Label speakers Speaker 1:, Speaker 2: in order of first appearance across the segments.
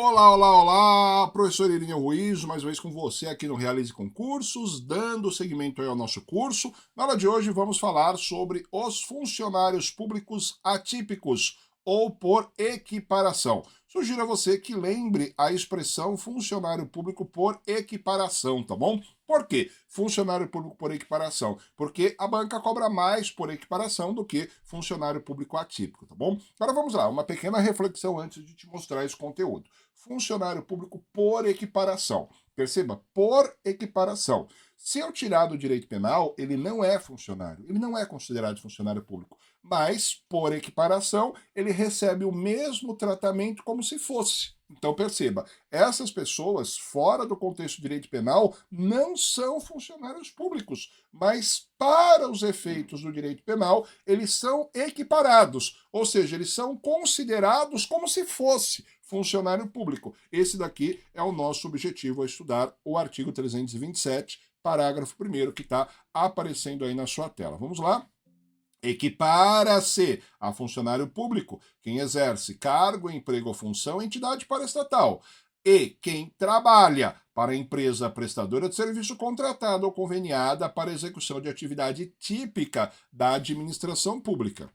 Speaker 1: Olá, olá, olá, professor Irineu Ruiz, mais uma vez com você aqui no Realize Concursos, dando seguimento aí ao nosso curso. Na aula de hoje vamos falar sobre os funcionários públicos atípicos ou por equiparação. Sugiro a você que lembre a expressão funcionário público por equiparação, tá bom? Por quê? Funcionário público por equiparação? Porque a banca cobra mais por equiparação do que funcionário público atípico, tá bom? Agora vamos lá, uma pequena reflexão antes de te mostrar esse conteúdo. Funcionário público por equiparação. Perceba, por equiparação. Se eu tirar do direito penal, ele não é funcionário, ele não é considerado funcionário público, mas, por equiparação, ele recebe o mesmo tratamento como se fosse. Então, perceba, essas pessoas, fora do contexto do direito penal, não são funcionários públicos, mas, para os efeitos do direito penal, eles são equiparados, ou seja, eles são considerados como se fosse funcionário público. Esse daqui é o nosso objetivo a estudar o artigo 327, parágrafo 1º, que está aparecendo aí na sua tela. Vamos lá? Equipara-se a funcionário público quem exerce cargo, emprego ou função em entidade paraestatal e quem trabalha para a empresa prestadora de serviço contratada ou conveniada para execução de atividade típica da administração pública.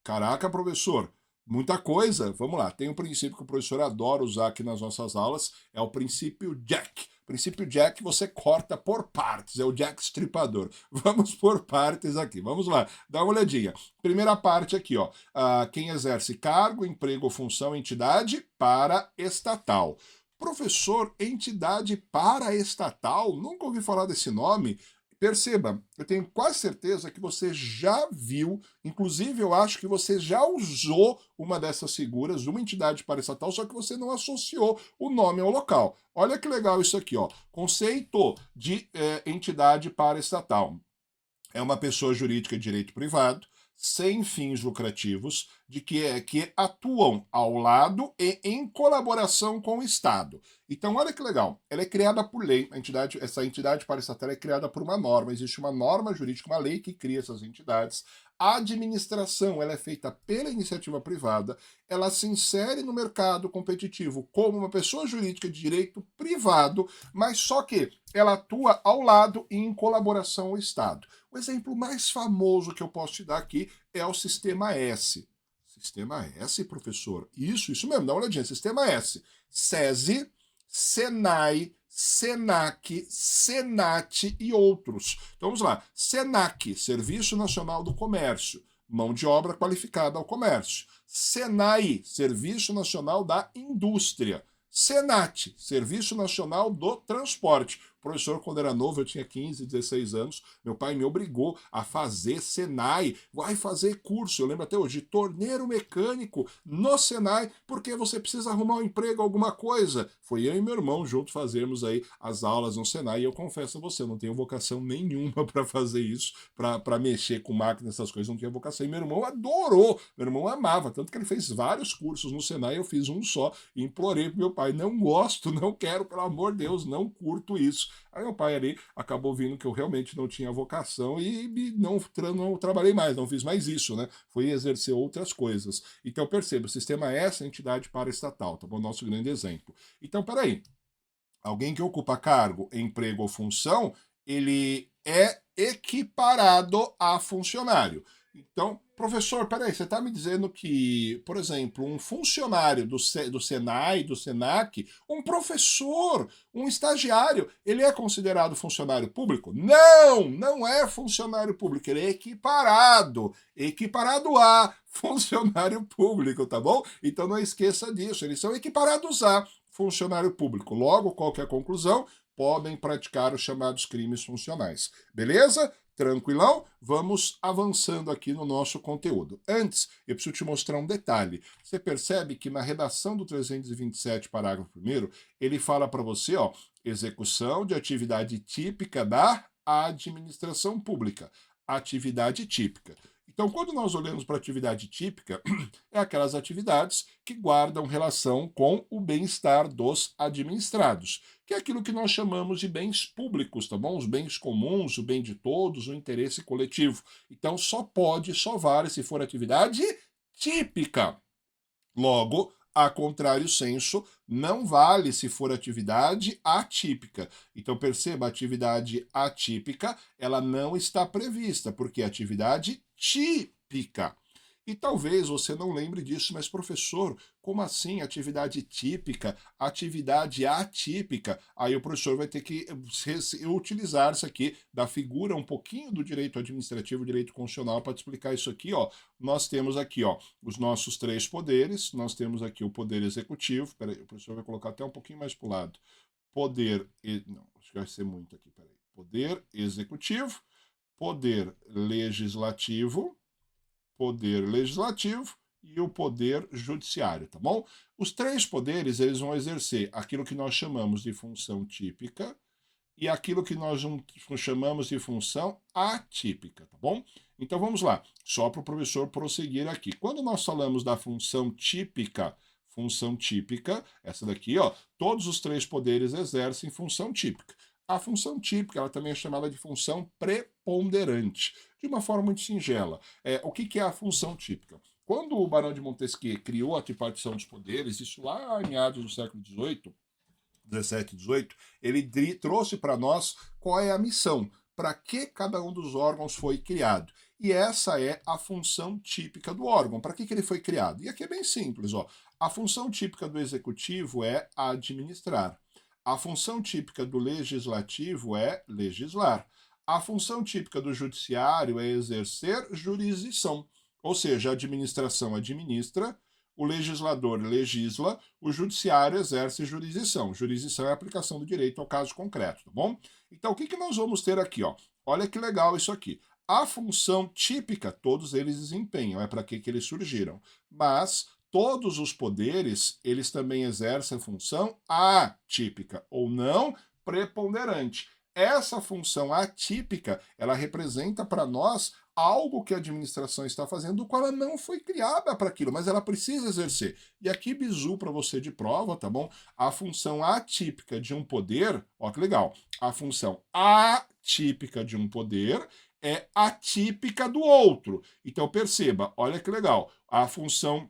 Speaker 1: Caraca, professor, muita coisa. Vamos lá, tem um princípio que o professor adora usar aqui nas nossas aulas, é o princípio Jack. O princípio Jack você corta por partes, é o Jack estripador. Vamos por partes aqui, vamos lá, dá uma olhadinha. Primeira parte aqui, ó, quem exerce cargo, emprego ou função, entidade paraestatal. Professor, entidade paraestatal? Nunca ouvi falar desse nome. Perceba, eu tenho quase certeza que você já viu, inclusive eu acho que você já usou uma dessas figuras, uma entidade paraestatal, só que você não associou o nome ao local. Olha que legal isso aqui, ó. Conceito de entidade paraestatal. É uma pessoa jurídica de direito privado, sem fins lucrativos, que atuam ao lado e em colaboração com o Estado. Então, olha que legal. Ela é criada por lei. Essa entidade paraestatal é criada por uma norma. Existe uma norma jurídica, uma lei que cria essas entidades. A administração ela é feita pela iniciativa privada, ela se insere no mercado competitivo como uma pessoa jurídica de direito privado, mas só que ela atua ao lado e em colaboração ao Estado. O exemplo mais famoso que eu posso te dar aqui é o Sistema S. Sistema S, professor? Isso mesmo, dá uma olhadinha. Sistema S. SESI, SENAI, SENAC, SENAT e outros. Então vamos lá. SENAC, Serviço Nacional do Comércio, mão de obra qualificada ao comércio. SENAI, Serviço Nacional da Indústria. SENAT, Serviço Nacional do Transporte. O professor, quando era novo, eu tinha 15, 16 anos, meu pai me obrigou a fazer Senai, vai fazer curso, eu lembro até hoje, de torneiro mecânico no Senai, porque você precisa arrumar um emprego, alguma coisa. Foi eu e meu irmão junto fazermos aí as aulas no Senai, e eu confesso a você, eu não tenho vocação nenhuma para fazer isso, para mexer com máquina, essas coisas, não tinha vocação. E meu irmão adorou, meu irmão amava, tanto que ele fez vários cursos no Senai, eu fiz um só, e implorei pro meu pai, não gosto, não quero, pelo amor de Deus, não curto isso. Aí meu pai ali acabou vendo que eu realmente não tinha vocação e não trabalhei mais, não fiz mais isso, né? Fui exercer outras coisas. Então perceba, o sistema é essa entidade paraestatal, tá bom? Nosso grande exemplo. Então, peraí, alguém que ocupa cargo, emprego ou função, ele é equiparado a funcionário. Então, professor, peraí, você está me dizendo que, por exemplo, um funcionário do Senai, do Senac, um professor, um estagiário, ele é considerado funcionário público? Não, não é funcionário público, ele é equiparado a funcionário público, tá bom? Então não esqueça disso, eles são equiparados a funcionário público. Logo, qual que é a conclusão? Podem praticar os chamados crimes funcionais. Beleza? Tranquilão? Vamos avançando aqui no nosso conteúdo. Antes, eu preciso te mostrar um detalhe. Você percebe que na redação do 327, parágrafo 1º, ele fala para você, ó, execução de atividade típica da administração pública. Atividade típica. Então, quando nós olhamos para atividade típica, é aquelas atividades que guardam relação com o bem-estar dos administrados, que é aquilo que nós chamamos de bens públicos, tá bom? Os bens comuns, o bem de todos, o interesse coletivo. Então, só vale se for atividade típica. Logo, A contrário senso, não vale se for atividade atípica. Então perceba, a atividade atípica, ela não está prevista, porque é atividade típica. E talvez você não lembre disso, mas professor, como assim atividade típica, atividade atípica? Aí o professor vai ter que utilizar isso aqui da figura um pouquinho do direito administrativo, direito constitucional para te explicar isso aqui, ó. Nós temos aqui, ó, os nossos três poderes, nós temos aqui o poder executivo, peraí, o professor vai colocar até um pouquinho mais para o lado. Não, acho que vai ser muito aqui, peraí. Poder executivo, poder legislativo e o poder judiciário, tá bom? Os três poderes, eles vão exercer aquilo que nós chamamos de função típica e aquilo que nós chamamos de função atípica, tá bom? Então vamos lá, só para o professor prosseguir aqui. Quando nós falamos da função típica, essa daqui, ó, todos os três poderes exercem função típica. A função típica, ela também é chamada de função preponderante, de uma forma muito singela. O que é a função típica? Quando o Barão de Montesquieu criou a tripartição dos poderes, isso lá em meados do século XVIII, 17, 18, ele trouxe para nós qual é a missão, para que cada um dos órgãos foi criado. E essa é a função típica do órgão. Para que ele foi criado? E aqui é bem simples, ó. A função típica do executivo é administrar. A função típica do legislativo é legislar. A função típica do judiciário é exercer jurisdição. Ou seja, a administração administra, o legislador legisla, o judiciário exerce jurisdição. Jurisdição é a aplicação do direito ao caso concreto, tá bom? Então, o que nós vamos ter aqui, ó? Olha que legal isso aqui. A função típica, todos eles desempenham, é para que eles surgiram. Mas todos os poderes, eles também exercem função atípica, ou não preponderante. Essa função atípica, ela representa para nós algo que a administração está fazendo, do qual ela não foi criada para aquilo, mas ela precisa exercer. E aqui, bizu para você de prova, tá bom? A função atípica de um poder, ó que legal, a função atípica de um poder é atípica do outro. Então perceba, olha que legal, a função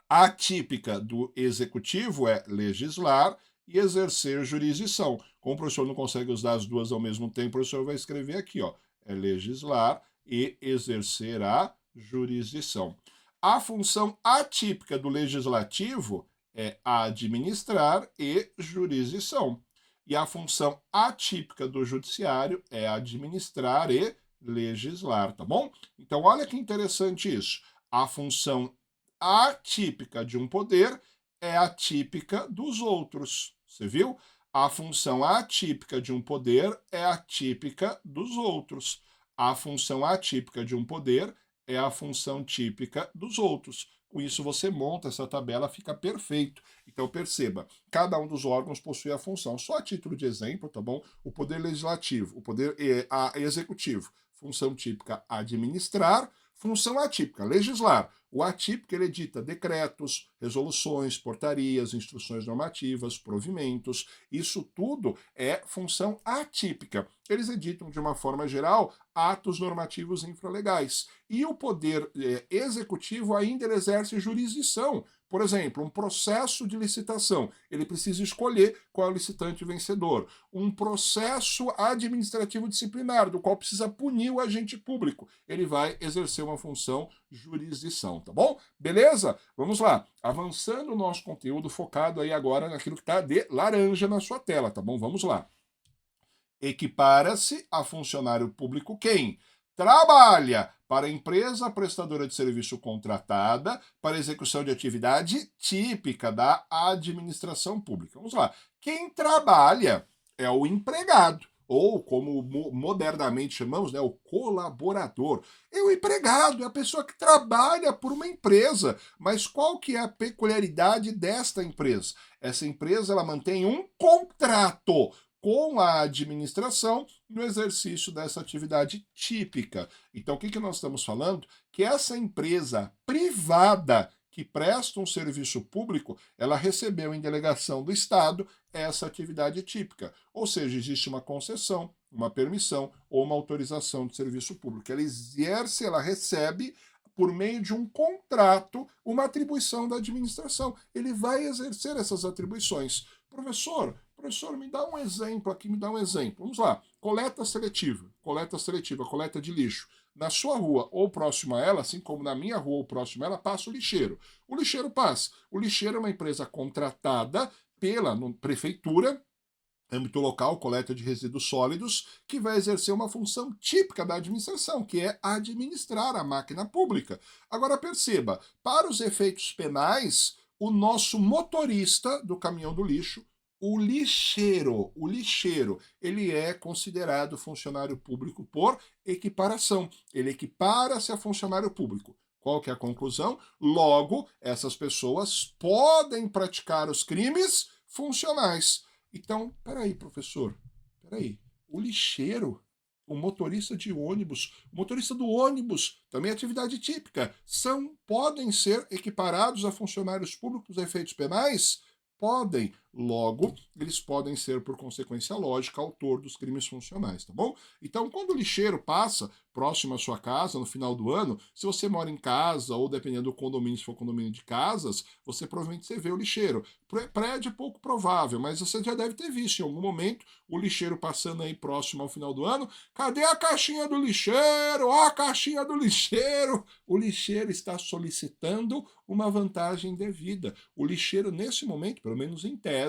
Speaker 1: atípica do executivo é legislar e exercer jurisdição. Como o professor não consegue usar as duas ao mesmo tempo, o professor vai escrever aqui, ó, é legislar e exercer a jurisdição. A função atípica do legislativo é administrar e jurisdição. E a função atípica do judiciário é administrar e legislar, tá bom? Então, olha que interessante isso. A função atípica de um poder é atípica dos outros. Você viu? A função atípica de um poder é atípica dos outros. A função atípica de um poder é a função típica dos outros. Com isso você monta essa tabela, fica perfeito. Então perceba, cada um dos órgãos possui a função. Só a título de exemplo, tá bom? O poder legislativo, o poder executivo, função típica administrar, função atípica legislar. O atípico, ele edita decretos, resoluções, portarias, instruções normativas, provimentos. Isso tudo é função atípica. Eles editam, de uma forma geral, atos normativos infralegais. E o poder executivo ainda exerce jurisdição. Por exemplo, um processo de licitação, ele precisa escolher qual é o licitante vencedor. Um processo administrativo disciplinar, do qual precisa punir o agente público. Ele vai exercer uma função jurisdição, tá bom? Beleza? Vamos lá. Avançando o nosso conteúdo, focado aí agora naquilo que está de laranja na sua tela, tá bom? Vamos lá. Equipara-se a funcionário público quem trabalha para a empresa prestadora de serviço contratada para execução de atividade típica da administração pública. Vamos lá. Quem trabalha é o empregado, ou como modernamente chamamos, né, o colaborador. É o empregado, é a pessoa que trabalha por uma empresa. Mas qual que é a peculiaridade desta empresa? Essa empresa, ela mantém um contrato com a administração no exercício dessa atividade típica. Então, o que nós estamos falando? Que essa empresa privada que presta um serviço público, ela recebeu em delegação do Estado essa atividade típica. Ou seja, existe uma concessão, uma permissão ou uma autorização de serviço público. Ela exerce, ela recebe por meio de um contrato, uma atribuição da administração. Ele vai exercer essas atribuições. Professor, me dá um exemplo aqui, me dá um exemplo. Vamos lá. Coleta seletiva, coleta de lixo. Na sua rua ou próximo a ela, assim como na minha rua ou próximo a ela, passa o lixeiro. O lixeiro passa. O lixeiro é uma empresa contratada pela prefeitura, âmbito local, coleta de resíduos sólidos, que vai exercer uma função típica da administração, que é administrar a máquina pública. Agora perceba, para os efeitos penais, o nosso motorista do caminhão do lixo, o lixeiro, ele é considerado funcionário público por equiparação. Ele equipara-se a funcionário público. Qual que é a conclusão? Logo, essas pessoas podem praticar os crimes funcionais. Então, peraí, professor, peraí. O lixeiro, o motorista de ônibus, o motorista do ônibus, também é atividade típica, podem ser equiparados a funcionários públicos a efeitos penais? Podem. Logo, eles podem ser, por consequência lógica, autor dos crimes funcionais, tá bom? Então, quando o lixeiro passa próximo à sua casa, no final do ano, se você mora em casa, ou dependendo do condomínio, se for condomínio de casas, você provavelmente você vê o lixeiro. Prédio é pouco provável, mas você já deve ter visto em algum momento o lixeiro passando aí próximo ao final do ano. Cadê a caixinha do lixeiro? Ó, a caixinha do lixeiro! O lixeiro está solicitando uma vantagem devida. O lixeiro, nesse momento, pelo menos em tese,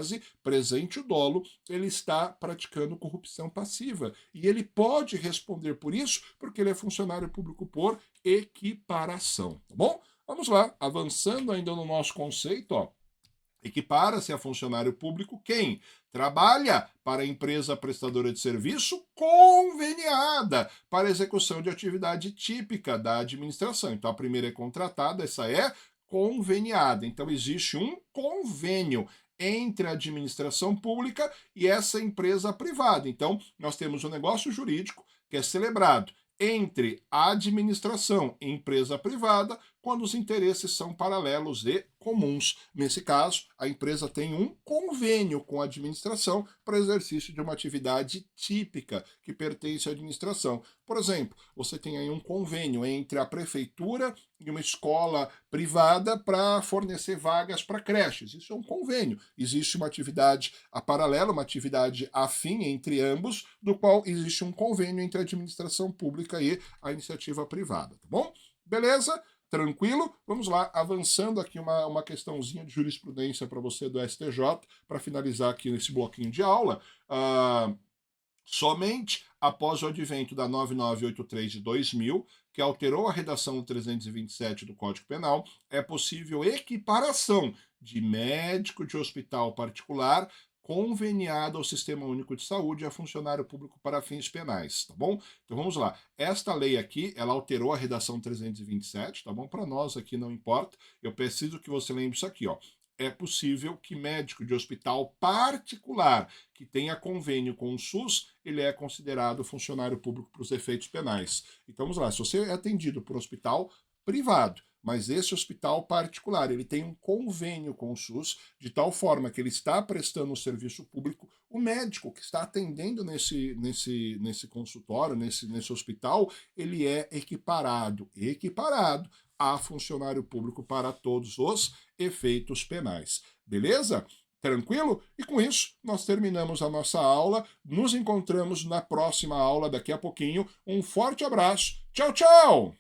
Speaker 1: presente o dolo, ele está praticando corrupção passiva. E ele pode responder por isso, porque ele é funcionário público por equiparação, tá bom? Vamos lá, avançando ainda no nosso conceito, ó. Equipara-se a funcionário público quem trabalha para a empresa prestadora de serviço conveniada para execução de atividade típica da administração. Então, a primeira é contratada, essa é conveniada. Então, existe um convênio entre a administração pública e essa empresa privada. Então, nós temos um negócio jurídico que é celebrado entre a administração e empresa privada quando os interesses são paralelos e comuns. Nesse caso, a empresa tem um convênio com a administração para exercício de uma atividade típica que pertence à administração. Por exemplo, você tem aí um convênio entre a prefeitura e uma escola privada para fornecer vagas para creches. Isso é um convênio. Existe uma atividade a paralela, uma atividade afim entre ambos, do qual existe um convênio entre a administração pública e a iniciativa privada, tá bom? Beleza? Tranquilo? Vamos lá, avançando aqui uma questãozinha de jurisprudência para você do STJ, para finalizar aqui nesse bloquinho de aula. Somente após o advento da 9983 de 2000, que alterou a redação do 327 do Código Penal, é possível equiparação de médico de hospital particular conveniado ao Sistema Único de Saúde e a funcionário público para fins penais, tá bom? Então vamos lá. Esta lei aqui, ela alterou a redação 327, tá bom? Para nós aqui não importa. Eu preciso que você lembre isso aqui, ó. É possível que médico de hospital particular que tenha convênio com o SUS, ele é considerado funcionário público para os efeitos penais. Então vamos lá, se você é atendido por hospital privado, mas esse hospital particular, ele tem um convênio com o SUS, de tal forma que ele está prestando um serviço público, o médico que está atendendo nesse consultório, nesse hospital, ele é equiparado a funcionário público para todos os efeitos penais. Beleza? Tranquilo? E com isso, nós terminamos a nossa aula. Nos encontramos na próxima aula daqui a pouquinho. Um forte abraço. Tchau, tchau!